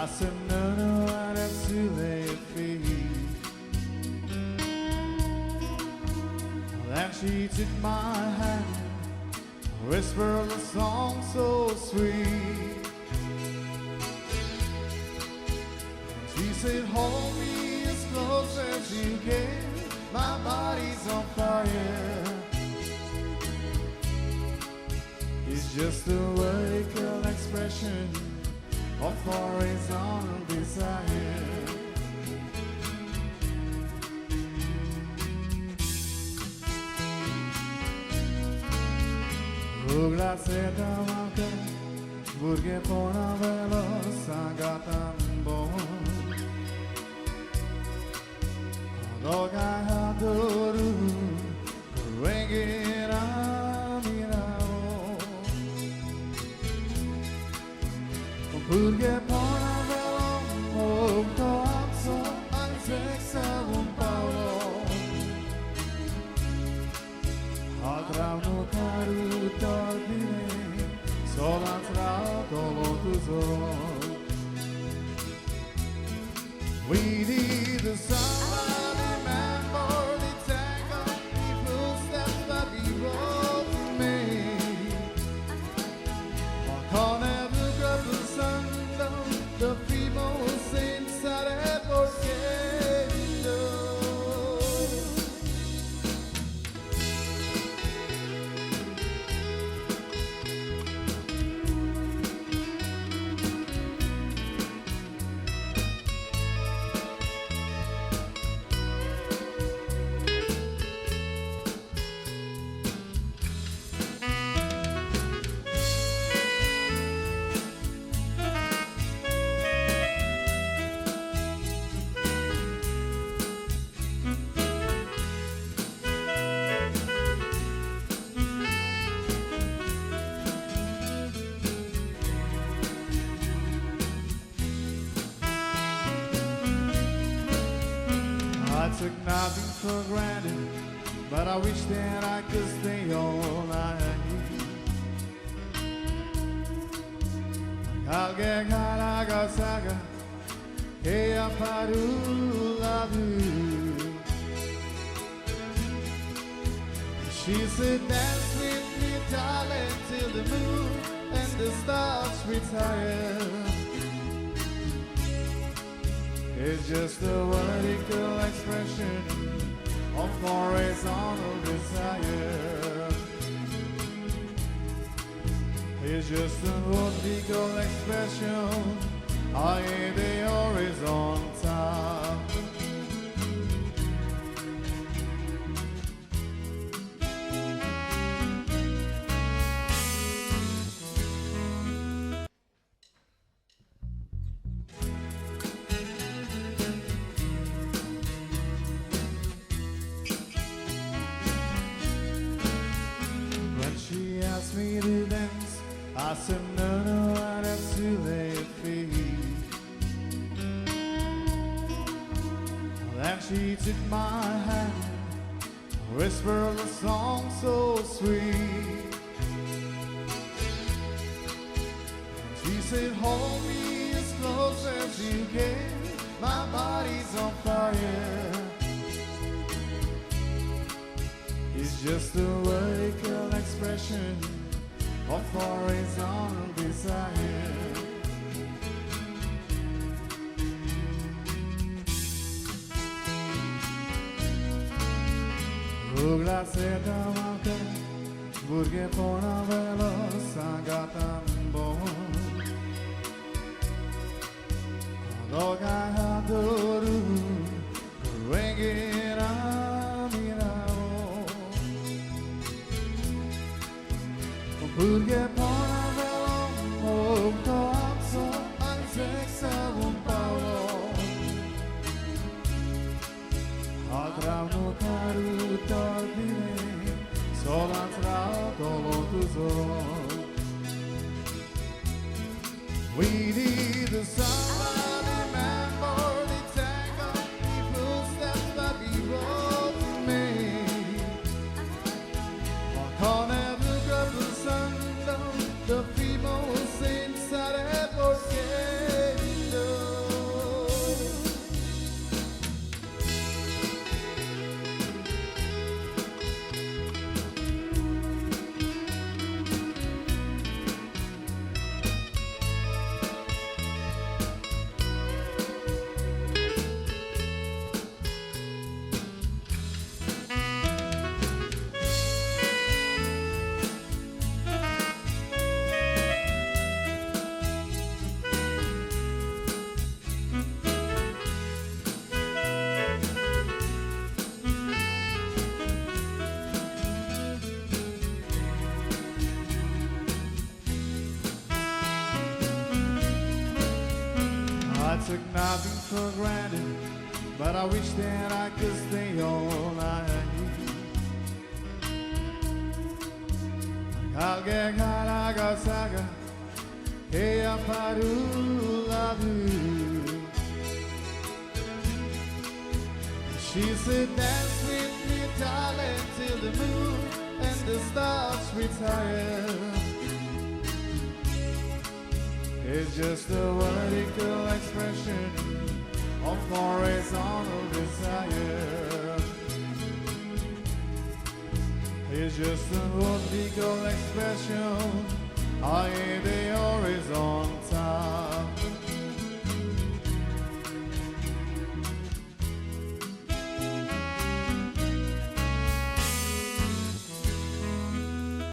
I said, no, no, I have to lay feet. Then she took my hand, whispered a song so sweet. She said, hold me as close as you can, my body's on fire. It's just a vertical expression of horizontal desire. Grazie tamaka, burge pona velo sangatan bon. Doga hadoru, rengira mirao. Burge pona velo, toapso ansexa un paulo. Adravno karu tardine, solantrato lotuzo. We need the somebody man for the tango, the footsteps that we wrote to make. Con every the sun down, the people sing sad porque. I took nothing for granted, but I wish that I could stay all night. Kalge karaga saga, hey paru love you. She said, dance with me, darling, till the moon and the stars retire. It's just a vertical expression of horizontal desire. It's just a vertical expression of the horizontal. She asked me to dance, I said no, no, I'd have to lay feet. Then she took my hand, whispered a song so sweet. She said, hold me as close as you can, my body's on fire. It's just a vertical expression of horizontal desire. Grazie tamaka, burge pona velo sangatan bon. Doga hadoru, rengira mirao. Burge pona velo, toapso ansexa un paulo. Adravno karu tardine, solantrato lotuzo. We need the somebody man for the tango, the footsteps that we wrote to make. Con every the sun down, the people sing sad porque. took nothing for granted, but I wish that I could stay all night. Kalgekaragasaka, Heya Paru love you. She said, dance with me, darling, till the moon and the stars retire. It's just a vertical expression of horizontal desire. It's just a vertical expression of